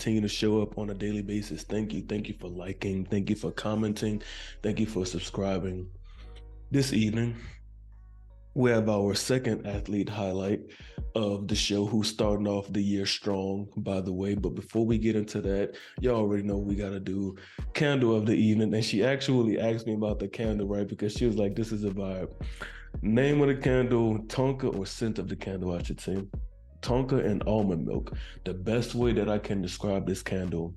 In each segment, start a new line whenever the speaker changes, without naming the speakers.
continue to show up on a daily basis. Thank you. Thank you for liking. Thank you for commenting. Thank you for subscribing. This evening, we have our second athlete highlight of the show, who's starting off the year strong, by the way. But before we get into that, y'all already know we got to do candle of the evening. And she actually asked me about the candle, right? Because she was like, this is a vibe. Name of the candle, Tonka, or scent of the candle, I should say. Tonka and almond milk. The best way that I can describe this candle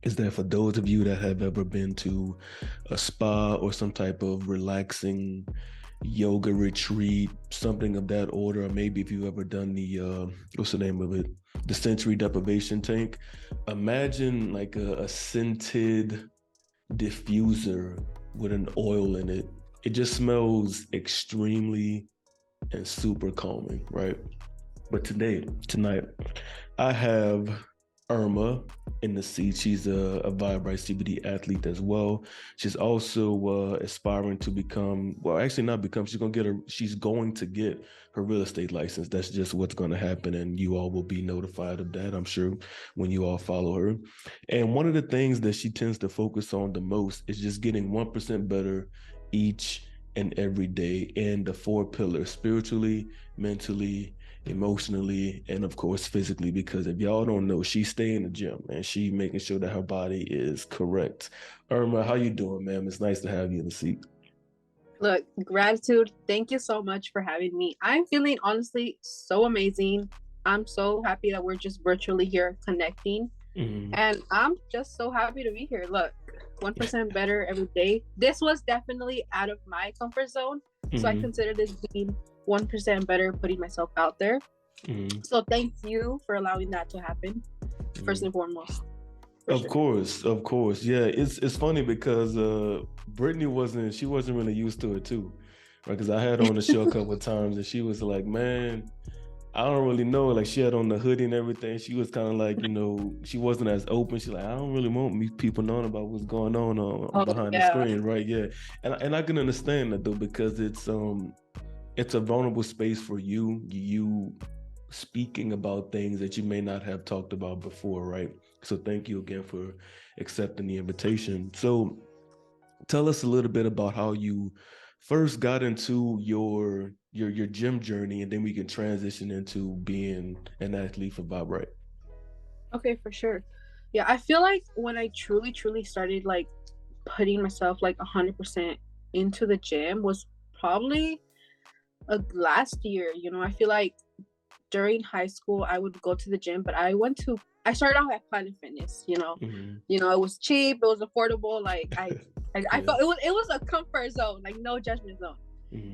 is that for those of you that have ever been to a spa or some type of relaxing yoga retreat, something of that order, or maybe if you've ever done the what's the name of it, the sensory deprivation tank, imagine like a scented diffuser with an oil in it. It just smells extremely and super calming, right? But tonight I have Irma in the seat. She's a Vibe Right CBD athlete as well. She's also aspiring to become, well, actually not become, she's going to get her real estate license. That's just what's going to happen, and you all will be notified of that, I'm sure, when you all follow her. And one of the things that she tends to focus on the most is just getting 1% better each and every day in the 4 pillars: spiritually, mentally, emotionally, and of course physically. Because if y'all don't know, she stay in the gym and she making sure that her body is correct. Irma, how you doing, ma'am? It's nice to have you in the seat.
Look, gratitude. Thank you so much for having me. I'm feeling honestly so amazing. I'm so happy that we're just virtually here connecting. And I'm just so happy to be here. Look, 1% better every day. This was definitely out of my comfort zone. So I consider this being 1% better, putting myself out there. So thank you for allowing that to happen, first and foremost.
Of course. Yeah, it's funny because Brittany wasn't really used to it too, right? Because I had her on the show a couple of times and she was like, man, I don't really know. Like, she had on the hoodie and everything. She was kind of like, she wasn't as open. She's like, I don't really want people knowing about what's going on behind the screen, right? Yeah, and I can understand that though, because it's a vulnerable space for you speaking about things that you may not have talked about before, right? So thank you again for accepting the invitation. So tell us a little bit about how you first got into your gym journey, and then we can transition into being an athlete for Vibe Right.
Okay, for sure. Yeah, I feel like when I truly started like putting myself like 100% into the gym was probably last year. I feel like during high school I would go to the gym, but I started off at Planet Fitness. It was cheap, it was affordable. Like I felt it was a comfort zone, like no judgment zone.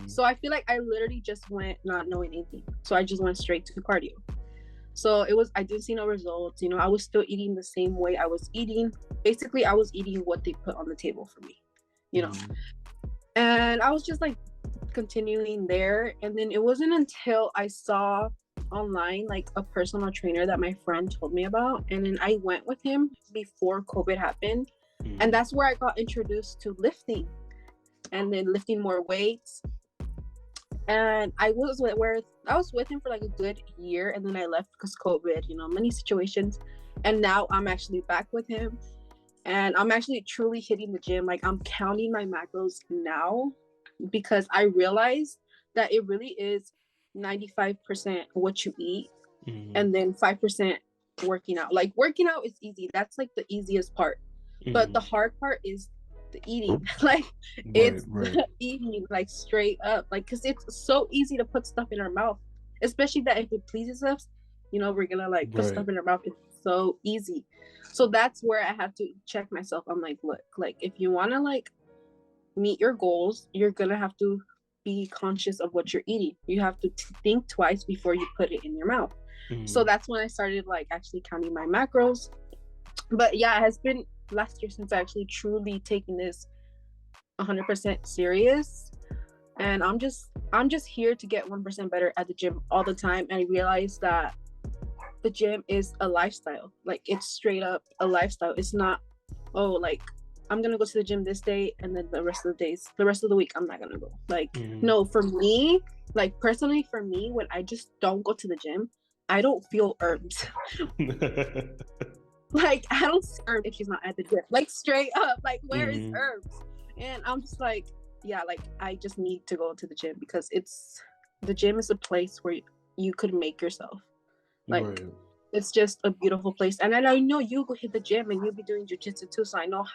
So I feel like I literally just went not knowing anything. So I just went straight to cardio. So I didn't see no results. I was still eating the same way I was eating. Basically, I was eating what they put on the table for me, and I was just like continuing there. And then it wasn't until I saw online like a personal trainer that my friend told me about, and then I went with him before COVID happened. And that's where I got introduced to lifting, and then lifting more weights. And I was with him for like a good year, and then I left because COVID, many situations. And now I'm actually back with him, and I'm actually truly hitting the gym. Like, I'm counting my macros now, because I realized that it really is 95% what you eat, and then 5% working out. Like, working out is easy. That's like the easiest part. But the hard part is the eating. Like, it's the eating, like, straight up. Like, because it's so easy to put stuff in our mouth, especially that if it pleases us, we're gonna like put stuff in our mouth. It's so easy. So that's where I have to check myself. I'm like, look, like, if you want to like meet your goals, you're gonna have to be conscious of what you're eating. You have to think twice before you put it in your mouth. So that's when I started like actually counting my macros. But yeah, it has been last year since I actually truly taking this 100% serious. And I'm just here to get 1% better at the gym all the time. And I realized that the gym is a lifestyle. Like, it's straight up a lifestyle. It's not, oh, like, I'm gonna go to the gym this day and then the rest of the week I'm not gonna go. Like, no, for me, like, personally, for me, when I just don't go to the gym, I don't feel herbs. Like, I don't see her if she's not at the gym. Like, straight up, like, where is
Mm-hmm.
Herbs? And I'm just like, yeah, like, I just need to go to the gym because the gym is a place where you could make yourself. Like,
Right.
it's just a beautiful place. And I know you go hit the gym and you'll be doing jujitsu too, so I know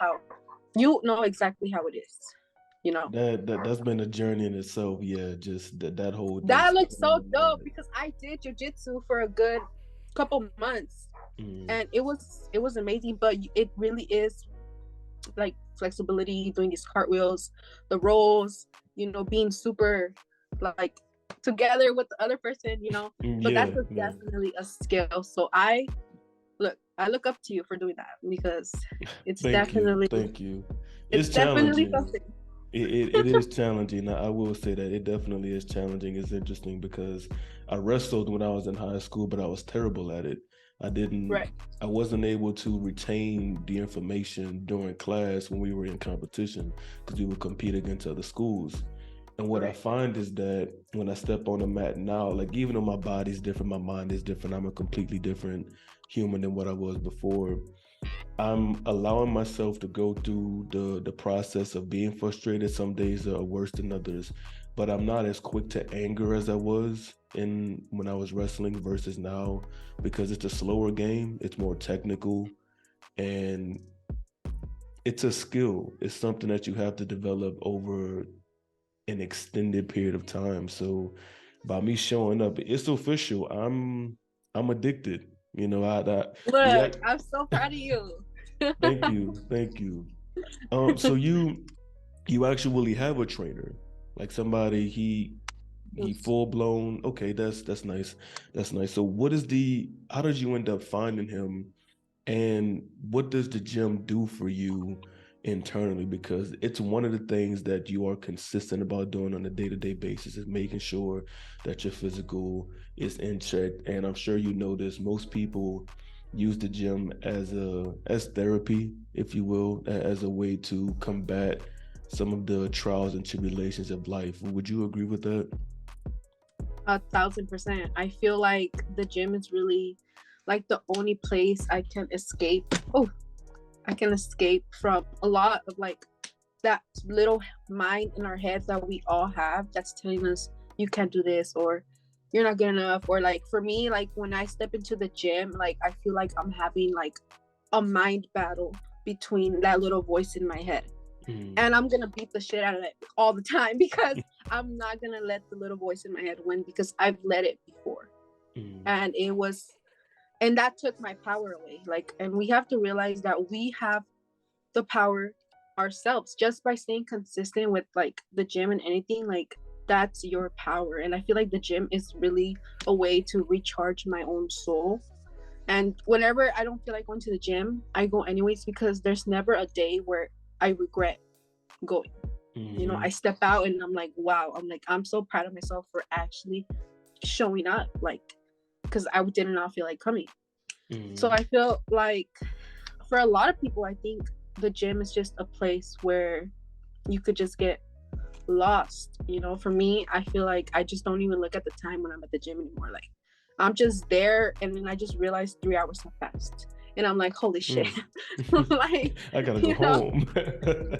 you know exactly how it is. You know,
That's been a journey in itself. Yeah, just that whole day
that looks
spent
so
on
dope
that.
because I did jujitsu for a good couple months,
Mm,
and it was amazing. But it really is like flexibility, doing these cartwheels, the rolls, being super like together with the other person, but
yeah,
that's
yeah.
definitely a skill. So I look up to you for doing that because it's
Thank you,
definitely
thank you.
it's
It's
definitely
challenging.
something.
It is challenging. I will say that it definitely is challenging. It's interesting because I wrestled when I was in high school, but I was terrible at it. I didn't.
Right,
I wasn't able to retain the information during class when we were in competition because we would compete against other schools. And what I
right.
find is that when I step on the mat now, like even though my body's different, my mind is different, I'm a completely different human than what I was before. I'm allowing myself to go through the process of being frustrated. Some days are worse than others, but I'm not as quick to anger as I was in when I was wrestling versus now because it's a slower game, it's more technical, and it's a skill. It's something that you have to develop over an extended period of time. So by me showing up, it's official. I'm addicted. Yeah.
Look, I'm so proud of you.
Thank you, thank you. So you actually have a trainer, like somebody he
Yes.
full blown. Okay, that's nice. That's nice. So how did you end up finding him, and what does the gym do for you internally? Because it's one of the things that you are consistent about doing on a day-to-day basis is making sure that your physical is in check. And I'm sure you know this, most people use the gym as therapy, if you will, as a way to combat some of the trials and tribulations of life. Would you agree with that?
1,000%. I feel like the gym is really like the only place I can escape. Oh, I can escape from a lot of like that little mind in our heads that we all have that's telling us you can't do this or you're not good enough. Or like for me, like when I step into the gym, like I feel like I'm having like a mind battle between that little voice in my head.
Mm,
And I'm gonna beat the shit out of it all the time because I'm not gonna let the little voice in my head win because I've let it before.
mm,
And and that took my power away. Like, and we have to realize that we have the power ourselves just by staying consistent with like the gym and anything. Like, that's your power. And I feel like the gym is really a way to recharge my own soul. And whenever I don't feel like going to the gym, I go anyways because there's never a day where I regret going. I
mm,
step out and I'm like, wow, I'm so proud of myself for actually showing up, like, because I did not feel like coming. So
mm,
I feel like for a lot of people, I think the gym is just a place where you could just get lost. For me, I feel like I just don't even look at the time when I'm at the gym anymore. Like, I'm just there, and then I just realized 3 hours have passed, and I'm like, holy shit,
mm.
like,
I gotta go
you know,
home.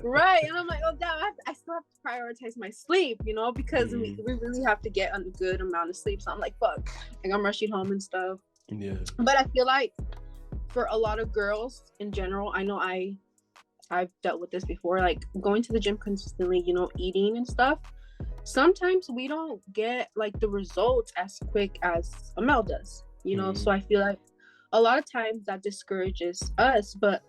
right? And I'm like, oh damn, I still have to prioritize my sleep, because we,
Mm,
we really have to get a good amount of sleep. So I'm like, fuck, like I'm rushing home and stuff.
yeah.
But I feel like for a lot of girls in general, I know I've dealt with this before, like going to the gym consistently, eating and stuff. Sometimes we don't get like the results as quick as a male does, so
Mm,
I feel like a lot of times that discourages us. But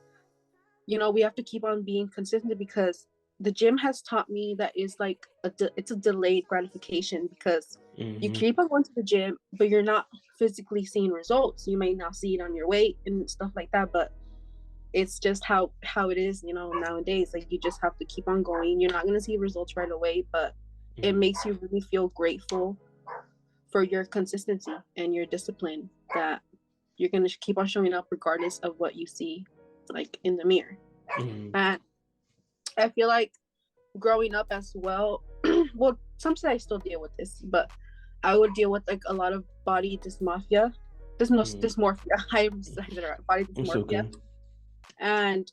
we have to keep on being consistent because the gym has taught me that is like it's a delayed gratification because you
mhm,
keep on going to the gym, but you're not physically seeing results. You may not see it on your weight and stuff like that, but it's just how it is, nowadays. Like, you just have to keep on going. You're not going to see results right away, but it
mm,
makes you really feel grateful for your consistency and your discipline, that you're going to keep on showing up regardless of what you see like in the mirror.
mhm,
And I feel like growing up as well, well, sometimes I still deal with this, but I would deal with like a lot of body dysmorphia. dysmorphia. I'm sorry, body
It's
dysmorphia.
okay.
And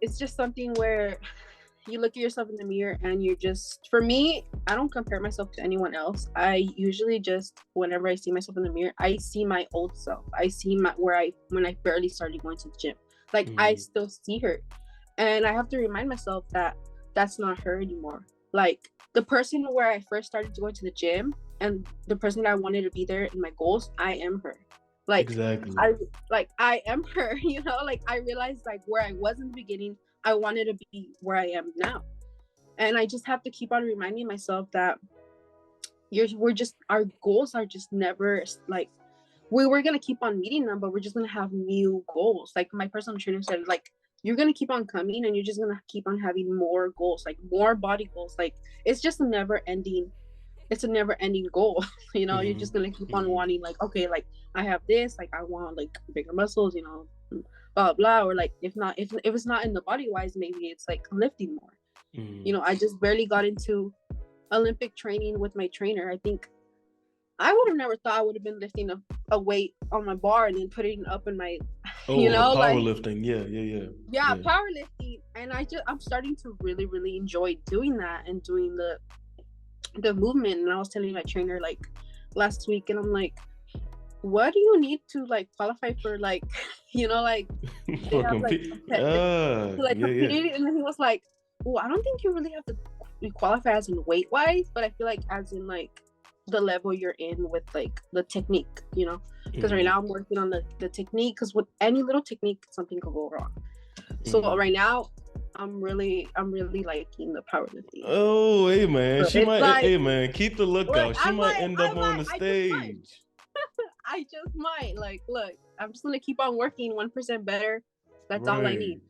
it's just something where you look at yourself in the mirror and you just, for me, I don't compare myself to anyone else. I usually just, whenever I see myself in the mirror, I see my old self. I see my where I when I barely started going to the gym. Like I still see her, and I have to remind myself that that's not her anymore. Like the person where I first started to go to the gym and the person that I wanted to be there in my goals, I am her. Like
Exactly.
I am her, you know, like I realized like where I was in the beginning, I wanted to be where I am now. And I just have to keep on reminding myself that we're just, our goals are just never like, we're gonna keep on meeting them, but we're just gonna have new goals. Like my personal trainer said, like you're gonna keep on coming and you're just gonna keep on having more goals, like more body goals. Like it's just a never ending, it's a never ending goal. You know, you're just gonna keep on wanting, like, okay, like I have this, like I want like bigger muscles, you know, blah blah. Or like if not, if it's not in the body wise, maybe it's like lifting more. You know, I just barely got into Olympic training with my trainer. I think I would have never thought I would have been lifting a weight on my bar and then putting it up in my, you
Oh,
know, like
powerlifting.
yeah,
Yeah.
powerlifting. And I'm starting to really, really enjoy doing that and doing the movement. And I was telling my trainer like last week, and I'm like, what do you need to like qualify for, like, you know, like they
For
have like
compete.
to like
Yeah.
compete. And then he was like, well, I don't think you really have to qualify as in weight wise, but I feel like as in like the level you're in with like the technique, you know, because right now I'm working on the technique, because with any little technique something could go wrong. So right now I'm really liking the powerlifting.
Oh, hey man,
So
she
it's
might.
like,
Hey man, keep the
look,
lookout. She might end up on the
I just might.
stage.
I just might. Like, look, I'm just gonna keep on working 1% better. That's all I
Right.
need.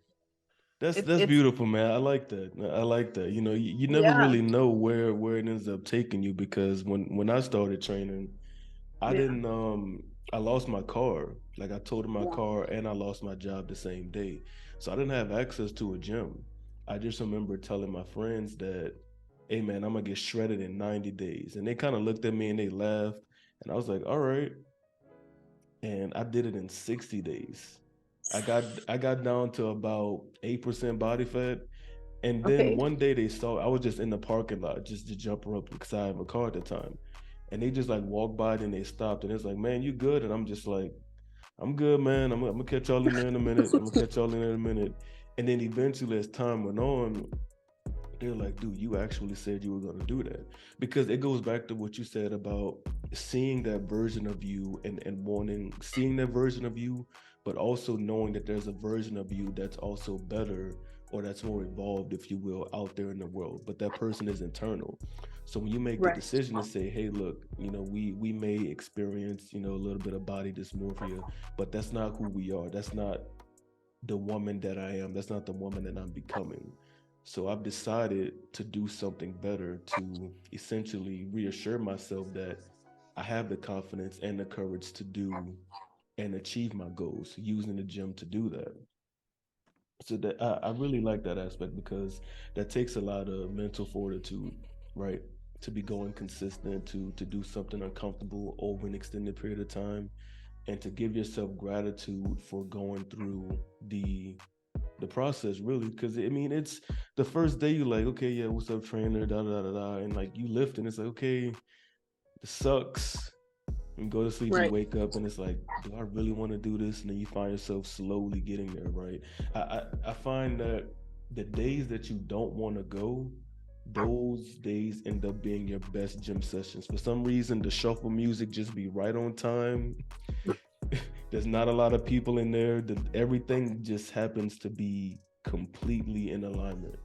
That's
It's
beautiful, man. I like that. I like that. You know, you never
yeah,
really know where it ends up taking you, because when I started training, I
yeah,
didn't I lost my car. Like I totaled my
yeah.
car and I lost my job the same day. So I didn't have access to a gym. I just remember telling my friends that, hey man, I'm gonna get shredded in 90 days. And they kind of looked at me and they laughed. And I was like, all right. And I did it in 60 days. I got down to about 8% body fat. And then
Okay.
one day they saw I was just in the parking lot just to jump rope because I have a car at the time. And they just like walked by and they stopped and it's like, man, you good? And I'm just like, I'm good, man. I'm gonna catch y'all in there in a minute. I'm gonna catch y'all in there in a minute. And then eventually as time went on, they're like, dude, you actually said you were going to do that. Because it goes back to what you said about seeing that version of you and wanting, seeing that version of you, but also knowing that there's a version of you that's also better or that's more evolved, if you will, out there in the world. But that person is internal. So when you make the
Right.
decision to say, hey, look, you know, we may experience, you know, a little bit of body dysmorphia, but that's not who we are. That's not the woman that I am. That's not the woman that I'm becoming. So I've decided to do something better to essentially reassure myself that I have the confidence and the courage to do and achieve my goals using the gym to do that. So that I really like that aspect because that takes a lot of mental fortitude, right? To be going consistent, to do something uncomfortable over an extended period of time, and to give yourself gratitude for going through the process, really, because I mean it's the first day you like, okay, yeah, what's up, trainer, da da da da, and like you lift and it's like, okay, this sucks. And go to sleep, you
Right.
wake up and it's like, do I really want to do this? And then you find yourself slowly getting there, right? I find that the days that you don't want to go, those days end up being your best gym sessions. For some reason, the shuffle music just be right on time. There's not a lot of people in there. Everything just happens to be completely in alignment.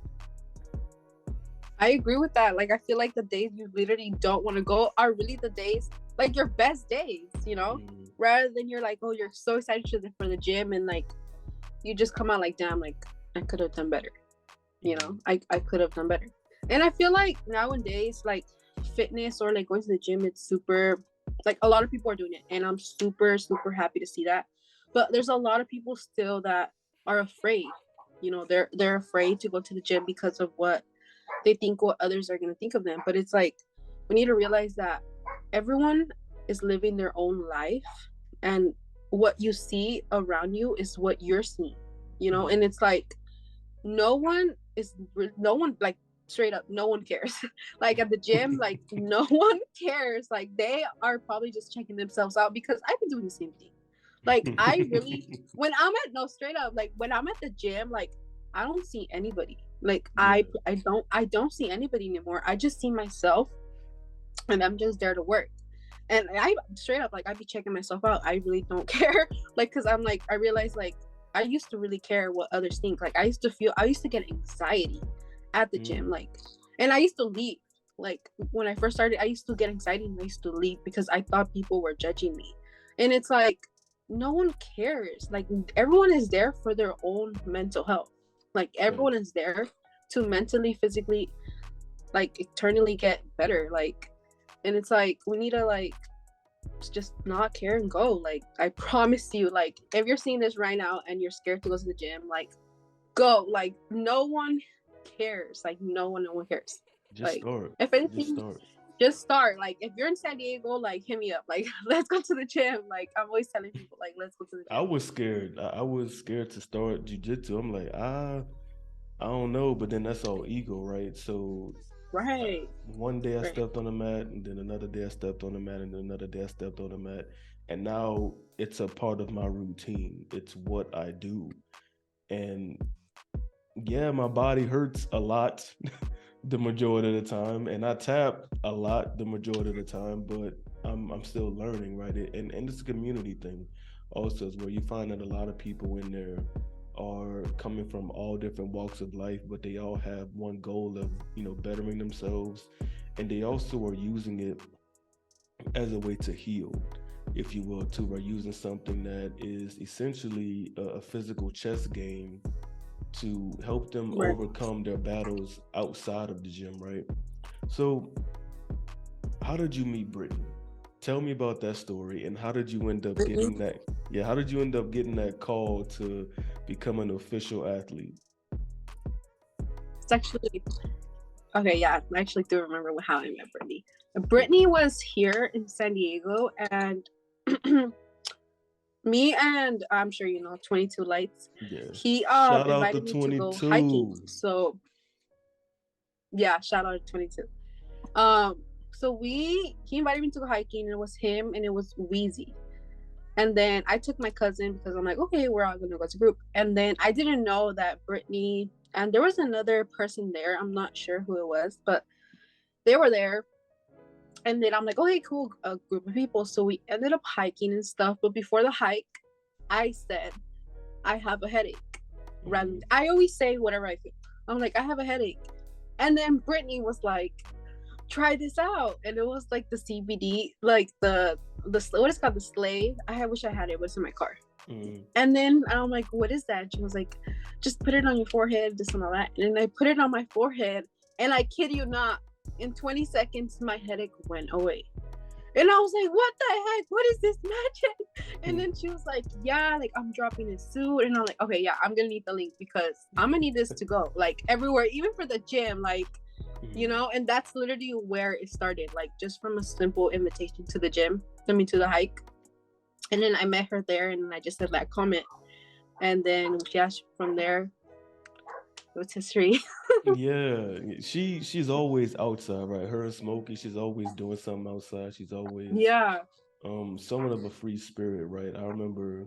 I agree with that. Like I feel like the days you literally don't want to go are really the days, like your best days, you know?
Mm.
Rather than you're like, oh, you're so excited for the gym and like you just come out like, damn, like I could have done better. You know, I could have done better. And I feel like nowadays, like fitness or like going to the gym, it's super, like a lot of people are doing it. And I'm super, super happy to see that. But there's a lot of people still that are afraid. You know, they're afraid to go to the gym because of what they think, what others are going to think of them. But it's like we need to realize that everyone is living their own life, and what you see around you is what you're seeing, and it's like no one no one, like, straight up, no one cares. Like at the gym, like no one cares. Like they are probably just checking themselves out, because I've been doing the same thing. Like I really, when I'm at no straight up, like when I'm at the gym, like I don't see anybody. Like
Yeah.
I don't see anybody anymore. I just see myself, and I'm just there to work. And I straight up, like, I'd be checking myself out. I really don't care. Like, because I'm like, I realize, like, I used to really care what others think. Like, I used to get anxiety at the gym. Like, and I used to leave. Like, when I first started, I used to get anxiety and I used to leave because I thought people were judging me. And it's like, no one cares. Like, everyone is there for their own mental health. Like, everyone is there to mentally, physically, like, eternally get better. Like, and it's like, we need to, like, just not care and go. Like, I promise you, like, if you're seeing this right now and you're scared to go to the gym, like, go. Like, no one cares. Like, no one cares.
Just
Like,
start.
if anything, just start. Like, if you're in San Diego, like, hit me up. Like, let's go to the gym. Like, I'm always telling people, like, let's go to the gym.
I was scared. I was scared to start jujitsu. I'm like, I don't know, but then that's all ego, right? So
Right.
one day I stepped on the mat, and then another day I stepped on the mat, and then another day I stepped on the mat, and now it's a part of my routine. It's what I do, and yeah, my body hurts a lot the majority of the time, and I tap a lot the majority of the time, but I'm still learning, right? And it's a community thing also, is where you find that a lot of people in there are coming from all different walks of life, but they all have one goal of, bettering themselves, and they also are using it as a way to heal, if you will, too, right? Using something that is essentially a physical chess game to help them overcome their battles outside of the gym, right? So, how did you meet Brittany? Tell me about that story, and how did you end up getting that? Yeah, how did you end up getting that call to become an official athlete?
It's actually okay. Yeah, I actually do remember how I met Brittany. Brittany was here in San Diego, and me and I'm sure 22 Lights.
Yeah.
He
Shout out to
invited me to go hiking.
22.
So yeah, shout out to 22. So he invited me to go hiking, and it was him and it was Wheezy. And then I took my cousin because I'm like, okay, we're all gonna go as a group. And then I didn't know that Brittany and there was another person there. I'm not sure who it was, but they were there. And then I'm like, okay, cool, a group of people. So we ended up hiking and stuff. But before the hike, I said, I have a headache. I always say whatever I feel. I'm like, I have a headache. And then Brittany was like, try this out. And it was like the CBD, like the what is it called, the sleigh. I wish I had it. It was in my car. And then I'm like, what is that? And she was like, just put it on your forehead, this and all that. And I put it on my forehead, and I kid you not, in 20 seconds my headache went away. And I was like, what the heck? What is this magic? And then she was like, yeah, like, I'm dropping a suit. And I'm like, okay, yeah, I'm gonna need the link, because I'm gonna need this to go, like, everywhere, even for the gym, like, and that's literally where it started, like, just from a simple invitation to the gym, to the hike. And then I met her there, and I just said that comment, and then from there it was history.
Yeah, she's always outside, right? Her and Smokey, she's always doing something outside. She's always somewhat of a free spirit, right? I remember,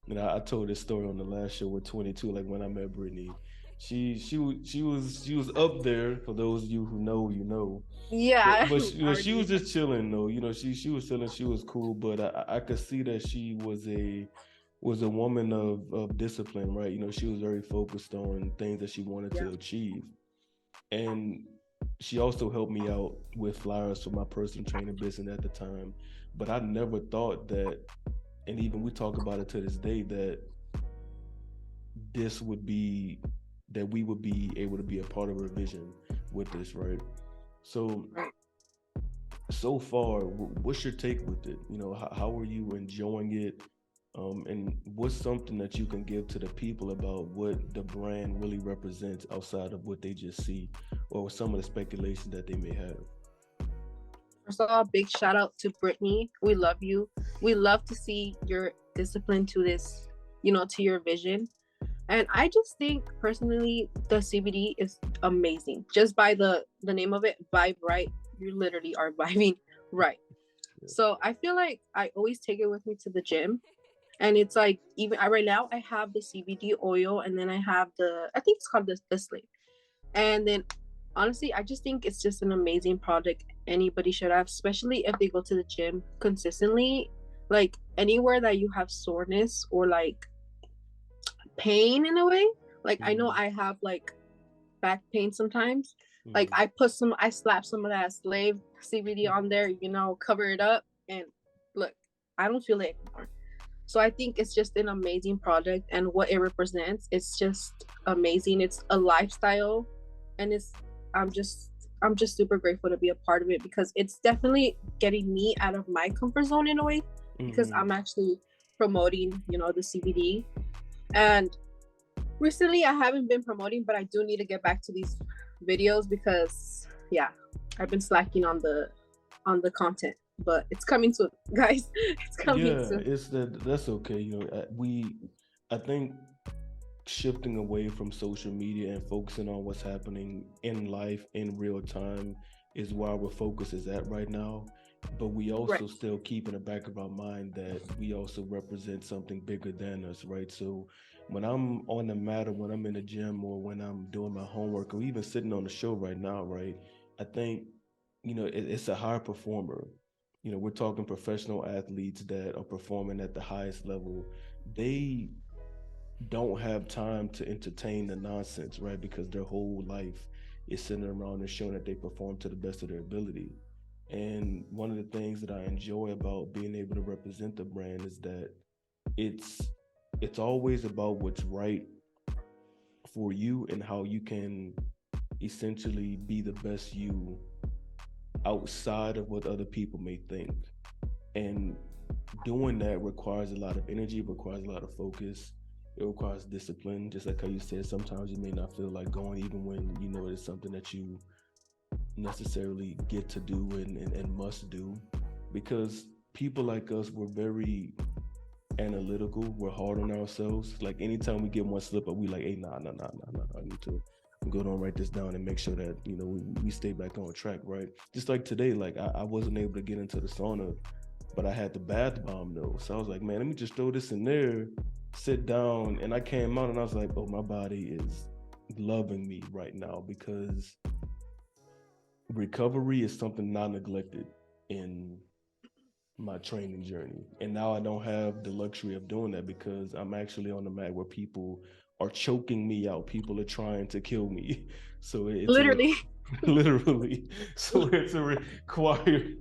I told this story on the last show with 22, like when I met Brittany. She was up there. For those of you who know,
Yeah.
But she was just chilling though. She was chilling. She was cool, but I could see that she was a woman of discipline, right? She was very focused on things that she wanted to achieve. And she also helped me out with flyers for my personal training business at the time. But I never thought that, and even we talk about it to this day, that we would be able to be a part of her vision with this, right? So far, what's your take with it? How are you enjoying it? And what's something that you can give to the people about what the brand really represents outside of what they just see, or some of the speculation that they may have?
First of all, big shout out to Brittany. We love you. We love to see your discipline to this, to your vision. And I just think personally, the CBD is amazing. Just by the name of it, vibe right. You literally are vibing right. So I feel like I always take it with me to the gym. And it's like, even right now, I have the CBD oil, and then I have I think it's called the Slate. And then honestly, I just think it's just an amazing product anybody should have, especially if they go to the gym consistently. Like anywhere that you have soreness or like pain in a way. Like I know I have like back pain sometimes. Like I slap some of that slave CBD on there, cover it up, and look, I don't feel it anymore. So I think it's just an amazing product, and what it represents, it's just amazing. It's a lifestyle, and I'm just super grateful to be a part of it, because it's definitely getting me out of my comfort zone in a way, because I'm actually promoting, the CBD. And recently I haven't been promoting, but I do need to get back to these videos, because I've been slacking on the content, but it's coming soon, guys. It's coming soon.
That's okay. I think shifting away from social media and focusing on what's happening in life in real time is where our focus is at right now. But we also still keep in the back of our mind that we also represent something bigger than us, right? So when I'm on the mat, or when I'm in the gym, or when I'm doing my homework, or even sitting on the show right now, right? I think, it's a high performer. We're talking professional athletes that are performing at the highest level. They don't have time to entertain the nonsense, right? Because their whole life is centered around ensuring that they perform to the best of their ability. And one of the things that I enjoy about being able to represent the brand is that it's it's always about what's right for you, and how you can essentially be the best you outside of what other people may think. And doing that requires a lot of energy, requires a lot of focus. It requires discipline, just like how you said, sometimes you may not feel like going, even when you know it's something that you necessarily get to do and must do. Because people like us, we're very analytical, we're hard on ourselves. Like anytime we get one slip up, we like, hey, nah, I need to go on, write this down and make sure that we stay back on track, right? Just like today, like I wasn't able to get into the sauna, but I had the bath bomb though. So I was like, man, let me just throw this in there, sit down. And I came out and I was like, oh, my body is loving me right now, because recovery is something not neglected in my training journey. And now I don't have the luxury of doing that, because I'm actually on the mat where people are choking me out. People are trying to kill me. So it's
literally.
Literally. So it's a required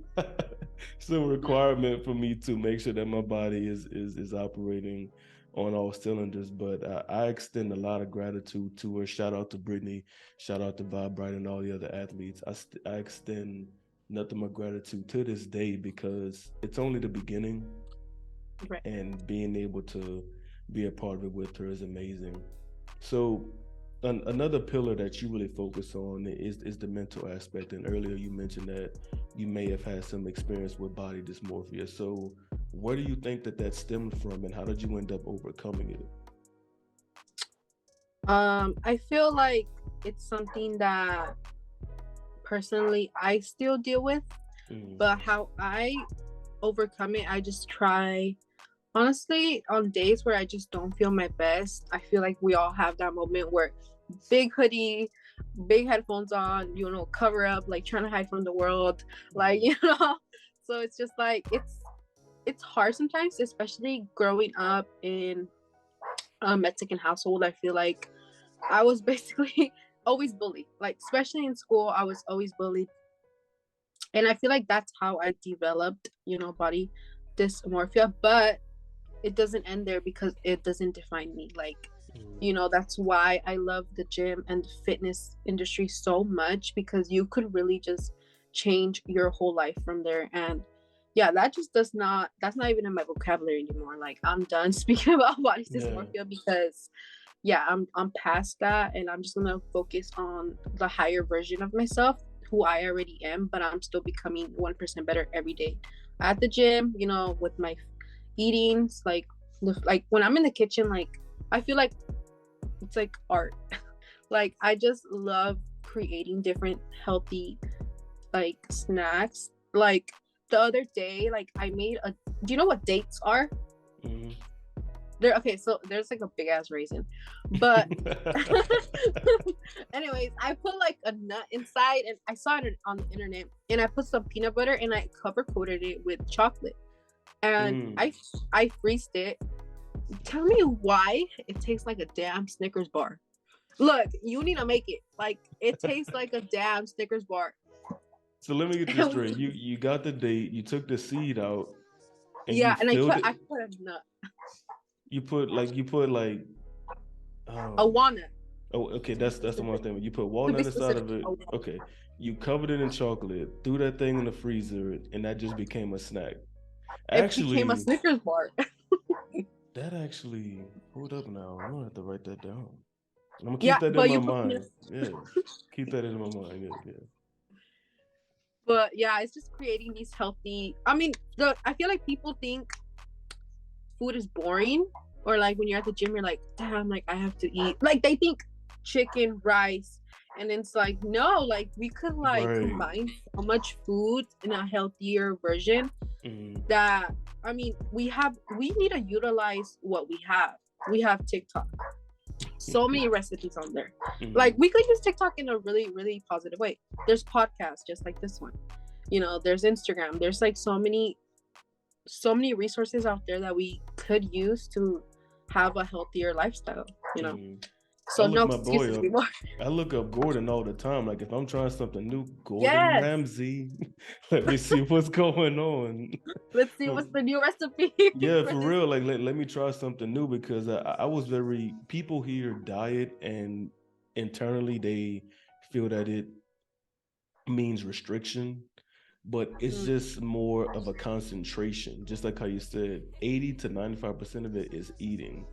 some requirement for me to make sure that my body is operating on all cylinders. But I extend a lot of gratitude to her. Shout out to Brittany, shout out to Bob Bright and all the other athletes. I extend nothing but gratitude to this day, because it's only the beginning. And being able to be a part of it with her is amazing. So another pillar that you really focus on is the mental aspect. And earlier you mentioned that you may have had some experience with body dysmorphia. So where do you think that stemmed from, and how did you end up overcoming it?
I feel like it's something that personally I still deal with, but how I overcome it, I just try. Honestly, on days where I just don't feel my best, I feel like we all have that moment where big hoodie, big headphones on, cover up, like trying to hide from the world, like, so it's just like, it's hard sometimes, especially growing up in a Mexican household. I feel like I was basically always bullied, like especially in school, I was always bullied. And I feel like that's how I developed, body dysmorphia. But it doesn't end there, because it doesn't define me. Like, that's why I love the gym and the fitness industry so much, because you could really just change your whole life from there. And that's not even in my vocabulary anymore. Like, I'm done speaking about body dysmorphia, because I'm past that, and I'm just gonna focus on the higher version of myself, who I already am, but I'm still becoming 1% better every day at the gym, you know, with my eatings, like when I'm in the kitchen, like I feel like it's like art. Like I just love creating different healthy like snacks. Like the other day, like I made a, do you know what dates are?
Mm-hmm.
There, okay, so there's like a big ass raisin, but anyways, I put like a nut inside, and I saw it on the internet, and I put some peanut butter and I cover coated it with chocolate, and I freezed it. Tell me why it tastes like a damn Snickers bar. Look, you need to make it. Like it tastes like a damn Snickers bar.
So let me get this straight. You got the date, you took the seed out, and you
Yeah, and
filled
I
it.
put a nut,
You put like
a
um
walnut.
oh, okay, that's the one thing. You put
To be
walnut inside
specific,
of it.
a walnut.
Okay. You covered it in chocolate, threw that thing in the freezer, and that just became a snack.
It became a
Actually,
Snickers bar.
that actually, hold up now. I'm gonna have to write that down. I'm gonna keep
Yeah,
that in
but
my
you put peanut.
mind. Yeah. Keep that in my mind. Yeah, yeah.
But yeah, it's just creating these healthy. I mean, I feel like people think food is boring, or like when you're at the gym, you're like, damn, like I have to eat. Like they think chicken, rice, and it's like no, like we could like
Right.
combine so much food in a healthier version.
Mm-hmm.
That I mean, we need to utilize what we have. We have TikTok, so many recipes on there. Like
Mm-hmm.
we could use TikTok in a really, really positive way. There's podcasts just like this one. You know, there's Instagram. There's like so many resources out there that we could use to have a healthier lifestyle, you know.
Mm-hmm. I
So
look
no
my
excuses
boy up.
anymore.
I look up Gordon all the time. Like if I'm trying something new, Gordon
Yes.
Ramsay. Let me see what's going on.
Let's see what's the new recipe
Yeah,
for
for
this.
real. Like let me try something new because I was very people hear diet and internally they feel that it means restriction, but it's
Mm,
just more of a concentration. Just like how you said, 80 to 95% of it is eating.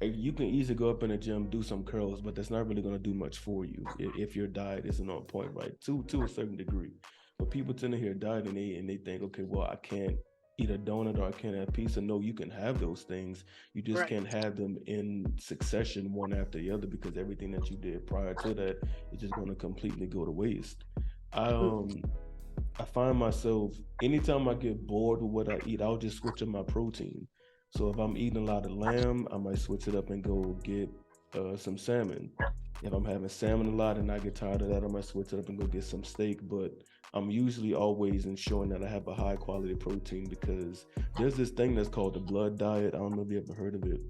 Like, you can easily go up in the gym, do some curls, but that's not really going to do much for you if your diet isn't on point, right? To a certain degree. But people tend to hear diet and they think, okay, well, I can't eat a donut or I can't have pizza. No, you can have those things. You just
right.
can't have them in succession one after the other because everything that you did prior to that is just going to completely go to waste. I
Mm.
um I find myself anytime I get bored with what I eat, I'll just switch up my protein. So if I'm eating a lot of lamb, I might switch it up and go get some salmon. If I'm having salmon a lot and I get tired of that, I might switch it up and go get some steak. But I'm usually always ensuring that I have a high quality protein because there's this thing that's called the blood diet. I don't know if you ever heard of it.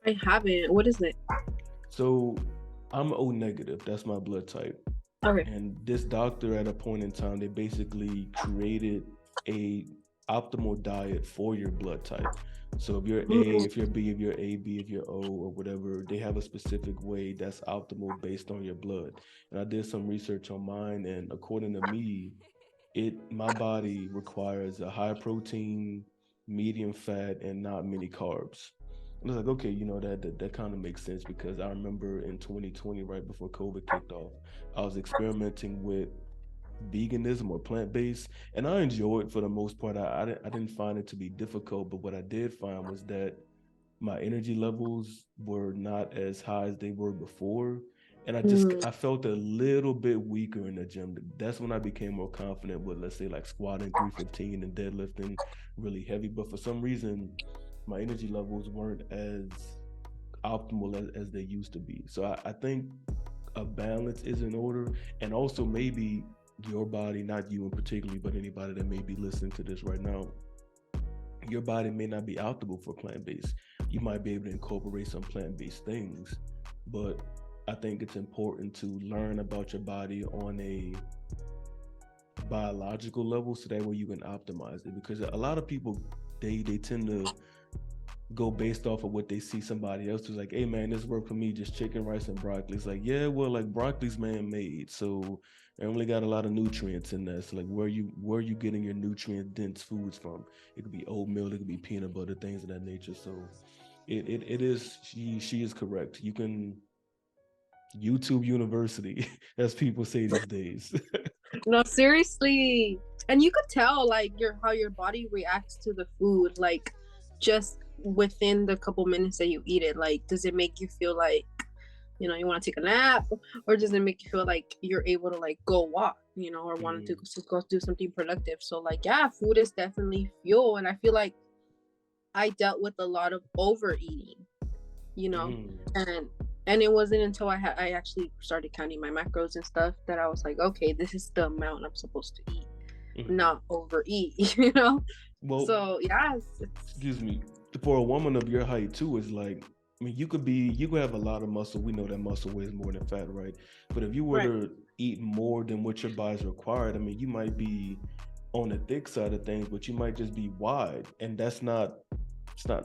I haven't. What is it?
So I'm O negative. That's my blood type.
Okay.
And this doctor at a point in time, they basically created a optimal diet for your blood type. So if you're A,
Mm.
if you're B, if you're A, B, if you're O, or whatever, they have a specific way that's optimal based on your blood. And I did some research on mine, and according to me, my body requires a high protein, medium fat, and not many carbs. And I was like, okay, that kind of makes sense because I remember in 2020, right before COVID kicked off, I was experimenting with veganism or plant-based, and I enjoyed it for the most part. I didn't find it to be difficult, but what I did find was that my energy levels were not as high as they were before, and
Mm.
I felt a little bit weaker in the gym. That's when I became more confident with, let's say, like squatting 315 and deadlifting really heavy. But for some reason my energy levels weren't as optimal as they used to be. So I think a balance is in order, and also maybe your body, not you in particular, but anybody that may be listening to this right now, your body may not be optimal for plant-based. You might be able to incorporate some plant-based things, but I think it's important to learn about your body on a biological level so that way you can optimize it, because a lot of people, they tend to go based off of what they see somebody else who's like, hey man, this worked for me, just chicken, rice, and broccoli. It's like, yeah, well, like broccoli's man-made, so it only got a lot of nutrients in there. So like, where you getting your nutrient dense foods from? It could be oatmeal, it could be peanut butter, things of that nature. So it is, she is correct. You can YouTube University, as people say these days.
No, seriously. And you could tell like how your body reacts to the food, like just within the couple minutes that you eat it. Like, does it make you feel like, you want to take a nap, or does it make you feel like you're able to like go walk, or want to go do something productive? So like, yeah, food is definitely fuel. And I feel like I dealt with a lot of overeating, and it wasn't until I actually started counting my macros and stuff that I was like, okay, this is the amount I'm supposed to eat, not overeat,
Well,
so yeah,
excuse me, for a woman of your height too, is like, I mean, you could have a lot of muscle. We know that muscle weighs more than fat, right? But if you were
right,
to eat more than what your body's required, I mean, you might be on the thick side of things, but you might just be wide, and it's not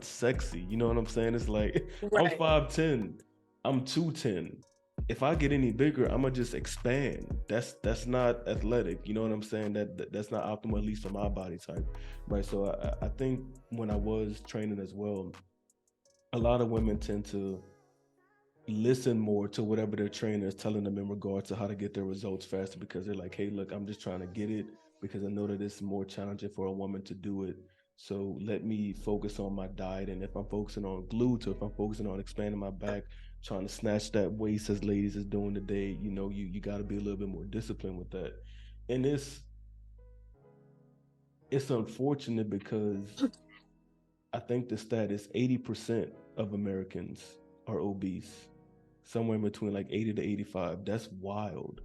sexy. You know what I'm saying? It's like I'm
right,
5'10", I'm 210. If I get any bigger, I'm gonna just expand. That's not athletic. You know what I'm saying? That's not optimal, at least for my body type, right? So I think when I was training as well, a lot of women tend to listen more to whatever their trainer is telling them in regards to how to get their results faster, because they're like, hey, look, I'm just trying to get it because I know that it's more challenging for a woman to do it. So let me focus on my diet. And if I'm focusing on glutes, or if I'm focusing on expanding my back, trying to snatch that waist as ladies is doing today, you got to be a little bit more disciplined with that. And it's unfortunate because I think the stat is 80% of Americans are obese, somewhere in between like 80 to 85. That's wild.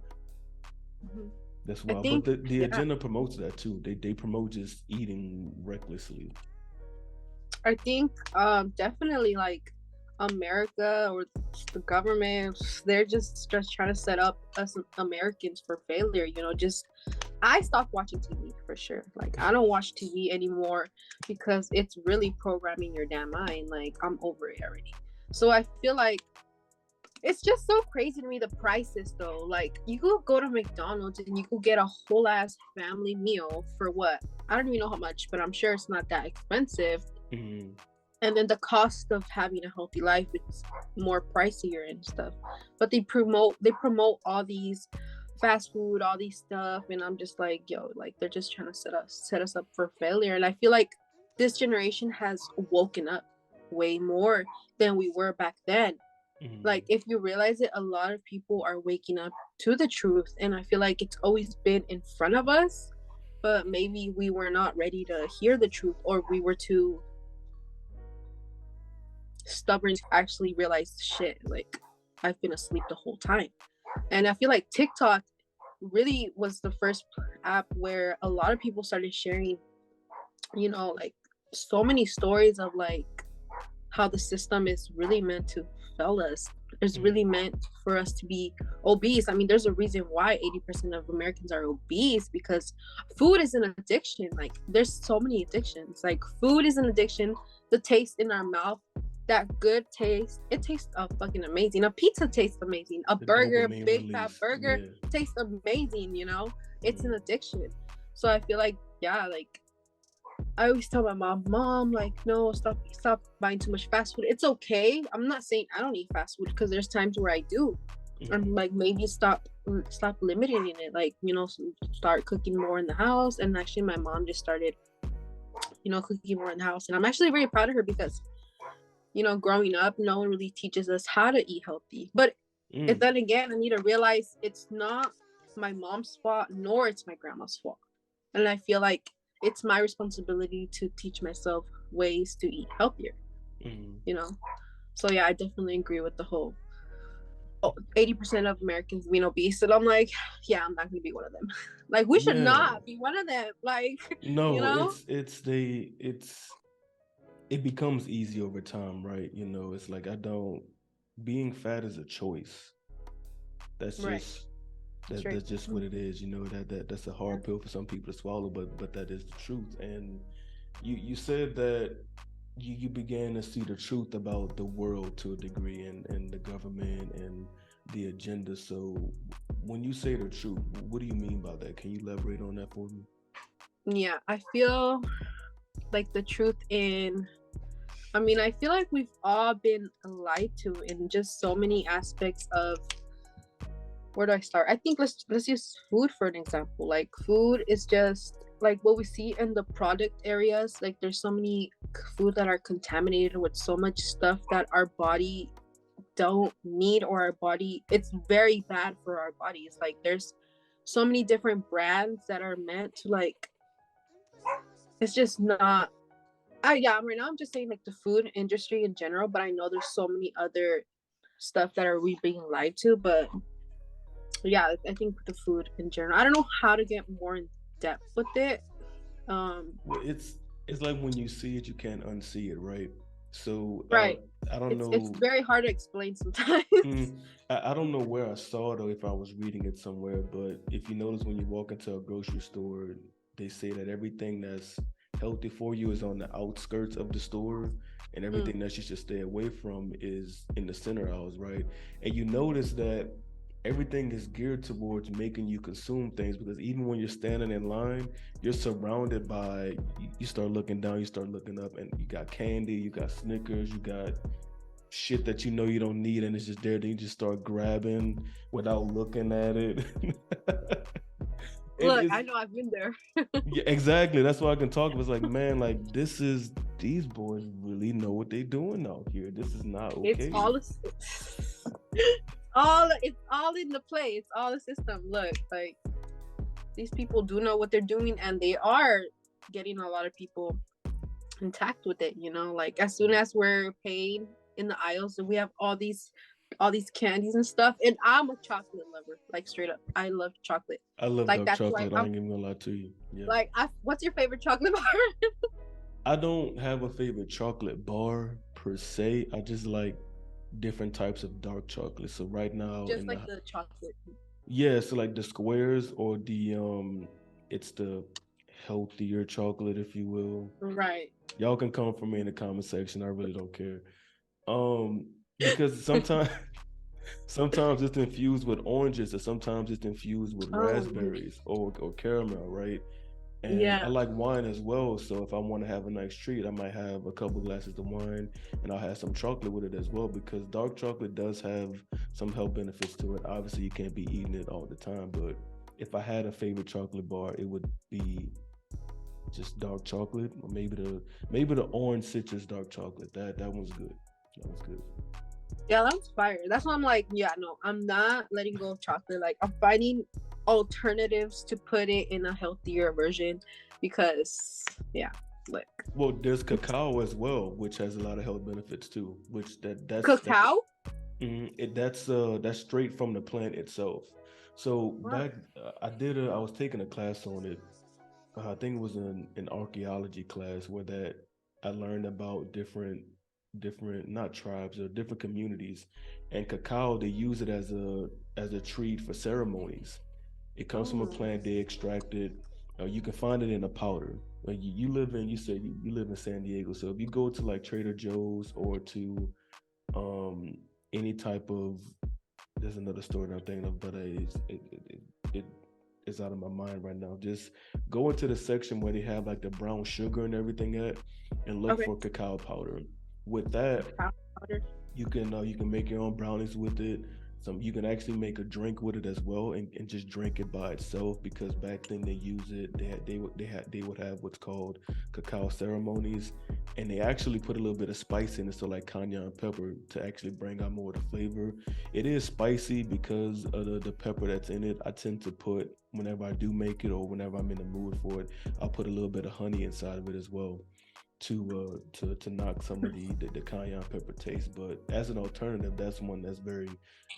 hmm
That's
I
wild. But
think,
the
yeah,
agenda promotes that too. They promote just eating recklessly.
I think definitely like America or the government, they're just trying to set up us Americans for failure. Just I stopped watching TV for sure. Like I don't watch TV anymore because it's really programming your damn mind. Like I'm over it already. So I feel like it's just so crazy to me the prices though. Like you could go to McDonald's and you could get a whole ass family meal for what? I don't even know how much, but I'm sure it's not that expensive.
Mm,
And then the cost of having a healthy life is more pricier and stuff. But they promote all these fast food, all these stuff, and I'm just like, yo, like they're just trying to set us up for failure. And I feel like this generation has woken up way more than we were back then.
mm.
Like if you realize it, a lot of people are waking up to the truth, and I feel like it's always been in front of us, but maybe we were not ready to hear the truth, or we were too stubborn to actually realize shit. Like I've been asleep the whole time. And I feel like TikTok really was the first app where a lot of people started sharing, like so many stories of like how the system is really meant to fail us. It's really
Mm.
meant for us to be obese. I mean, there's a reason why 80% of Americans are obese, because food is an addiction. Like, there's so many addictions. Like, food is an addiction. The taste in our mouth, that good taste, it tastes fucking amazing. A pizza tastes amazing. A
The
burger,
dopamine
big fat
release.
burger,
Yeah.
tastes amazing. It's an
Mm.
addiction. So I feel like, yeah, like I always tell my mom, like, no, stop buying too much fast food. It's okay. I'm not saying I don't eat fast food, because there's times where I do. I'm
Mm.
like, maybe stop limiting it. Like, start cooking more in the house. And actually, my mom just started, cooking more in the house, and I'm actually very proud of her because, growing up, no one really teaches us how to eat healthy. But
Mm.
then again, I need to realize it's not my mom's fault, nor it's my grandma's fault. And I feel like it's my responsibility to teach myself ways to eat healthier,
Mm.
you know? So yeah, I definitely agree with the whole 80% of Americans being obese. And I'm like, yeah, I'm not gonna be one of them. Like we should
Yeah.
not be one of them. Like, you
No,
know?
it becomes easy over time, right? It's like I don't being fat is a choice. That's
Right.
just
Straight.
that's just what it is. That's a
Yeah.
hard pill for some people to swallow, but that is the truth. And you said that you began to see the truth about the world to a degree, and the government and the agenda. So when you say the truth, what do you mean by that? Can you elaborate on that for me?
Yeah. I feel like the truth I mean, I feel like we've all been lied to in just so many aspects of where do I start? I think let's use food for an example. Like food is just like what we see in the product areas. Like there's so many food that are contaminated with so much stuff that our body don't need, or our body, it's very bad for our bodies. Like there's so many different brands that are meant to like, it's just not. Yeah, right now I'm just saying like the food industry in general, but I know there's so many other stuff that are we being lied to. But yeah, I think the food in general. I don't know how to get more in depth with it.
Well, it's like when you see it, you can't unsee it, right? So
Right.
I don't
It's
know.
very hard to explain sometimes.
I don't know where I saw it or if I was reading it somewhere, but if you notice when you walk into a grocery store, they say that everything that's healthy for you is on the outskirts of the store, and
Mm.
everything that you should stay away from is in the center aisles, right? And you notice that everything is geared towards making you consume things because even when you're standing in line, you're surrounded by, you start looking down, you start looking up, and you got candy, you got Snickers, you got shit that you know you don't need, and it's just there. Then you just start grabbing without looking at it. And
Look,
it's
I know I've been there.
yeah, exactly. That's why I can talk. It's like, man, like these boys really know what they doing out here. This is not
It's
okay.
all all it's all in the play. It's all the system. Look, like these people do know what they're doing, and they are getting a lot of people intact with it. Like as soon as we're paid in the aisles, and we have all these candies and stuff. And I'm a chocolate lover, like straight up. I love chocolate.
I love
Like
dark
that's why
chocolate. I
I'm
ain't even gonna lie to you. Yeah.
like, what's your favorite chocolate bar?
I don't have a favorite chocolate bar per se. I just like different types of dark chocolate. So right now
Just
in
like
the
the chocolate.
yeah, so like the squares or the it's the healthier chocolate, if you will.
Right.
Y'all can come for me in the comment section. I really don't care. Um, because sometimes sometimes it's infused with oranges, or sometimes it's infused with
Oh,
raspberries or caramel, right? And I
yeah.
like wine as well. So if I want to have a nice treat, I might have a couple glasses of wine and I'll have some chocolate with it as well because dark chocolate does have some health benefits to it. Obviously, you can't be eating it all the time, but if I had a favorite chocolate bar, it would be just dark chocolate, or maybe the orange citrus dark chocolate. That one's good. That one's good.
Yeah, that was fire. That's why I'm like, yeah, no, I'm not letting go of chocolate. Like, I'm finding alternatives to put it in a healthier version because, yeah, like
Well, there's cacao as well, which has a lot of health benefits too. Which that's
cacao.
that's straight from the plant itself. So
Wow.
back, I was taking a class on it. I think it was an archaeology class where that I learned about different not tribes or different communities, and cacao they use it as a treat for ceremonies. It comes from a
Oh,
plant they extract it. You can find it in a powder. Like you live in, you said you live in San Diego, so if you go to like Trader Joe's or to um any type of, there's another store that I'm thinking of, but it is out of my mind right now. Just go into the section where they have like the brown sugar and everything at, and look
okay.
for cacao powder. With that,
Cacao powder.
you can make your own brownies with it. Some you can actually make a drink with it as well, and just drink it by itself because back then they use it. They would have what's called cacao ceremonies, and they actually put a little bit of spice in it, so like cayenne pepper to actually bring out more of the flavor. It is spicy because of the pepper that's in it. I tend to put whenever I do make it or whenever I'm in the mood for it, I'll put a little bit of honey inside of it as well to knock some of the cayenne pepper taste. But as an alternative, that's one that's very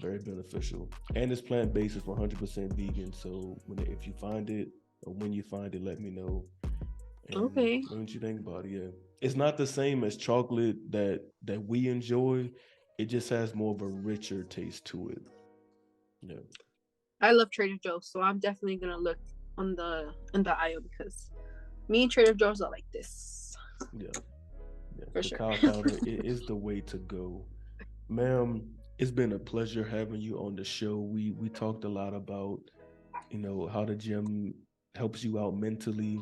beneficial. And it's plant based. It's 100% vegan. So if you find it or when you find it, let me know. And
Okay.
what you think about it? Yeah, it's not the same as chocolate that we enjoy. It just has more of a richer taste to it. Yeah,
I love Trader Joe's, so I'm definitely gonna look on the aisle because me and Trader Joe's are like this
yeah, yeah.
for sure.
Cacao powder is the way to go. Ma'am, it's been a pleasure having you on the show. We talked a lot about, how the gym helps you out mentally,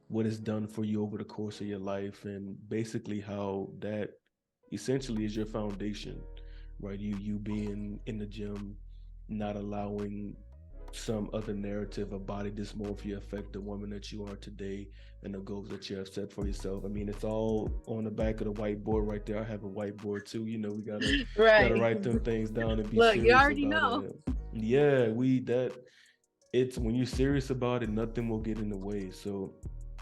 what it's done for you over the course of your life, and basically how that essentially is your foundation, right? You being in the gym, not allowing some other narrative of body dysmorphia affect the woman that you are today and the goals that you have set for yourself. I mean, it's all on the back of the whiteboard right there. I have a whiteboard too. You know, we gotta
Right.
write them things down and be
Look, you
serious
already
about
know.
it. Yeah, it's when you're serious about it, nothing will get in the way. So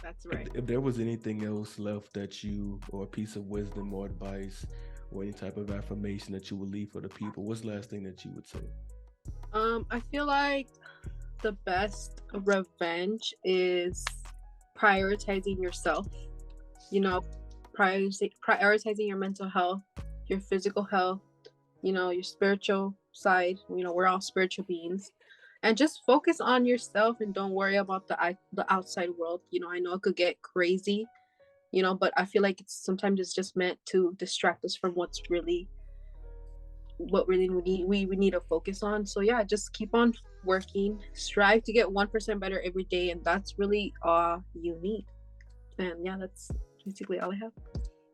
That's
if,
right.
if there was anything else left that you, or a piece of wisdom or advice or any type of affirmation that you would leave for the people, what's the last thing that you would say?
I feel like the best revenge is prioritizing yourself. You know, prioritizing your mental health, your physical health, your spiritual side. We're all spiritual beings. And just focus on yourself and don't worry about the outside world. I know it could get crazy, but I feel like sometimes it's just meant to distract us from what really we need to focus on. So yeah, just keep on working, strive to get 1% better every day, and that's really all you need. And yeah, that's basically all I have.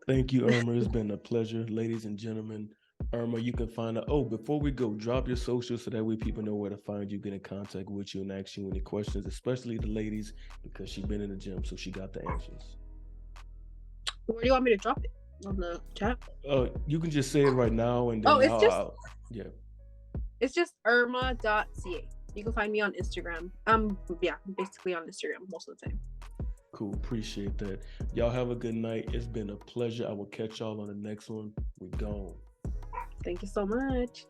Thank you, Irma. It's been a pleasure, ladies and gentlemen. Irma, you can find out. Oh, before we go, drop your socials so that way people know where to find you, get in contact with you, and ask you any questions, especially the ladies, because she's been in the gym, so she got the answers.
Where do you want me to drop it? On the chat?
You can just say it right now, and
Oh,
then yeah.
it's just irma.ca. You can find me on Instagram. Yeah, basically on Instagram most of the time.
Cool. Appreciate that. Y'all have a good night. It's been a pleasure. I will catch y'all on the next one. We gone.
Thank you so much.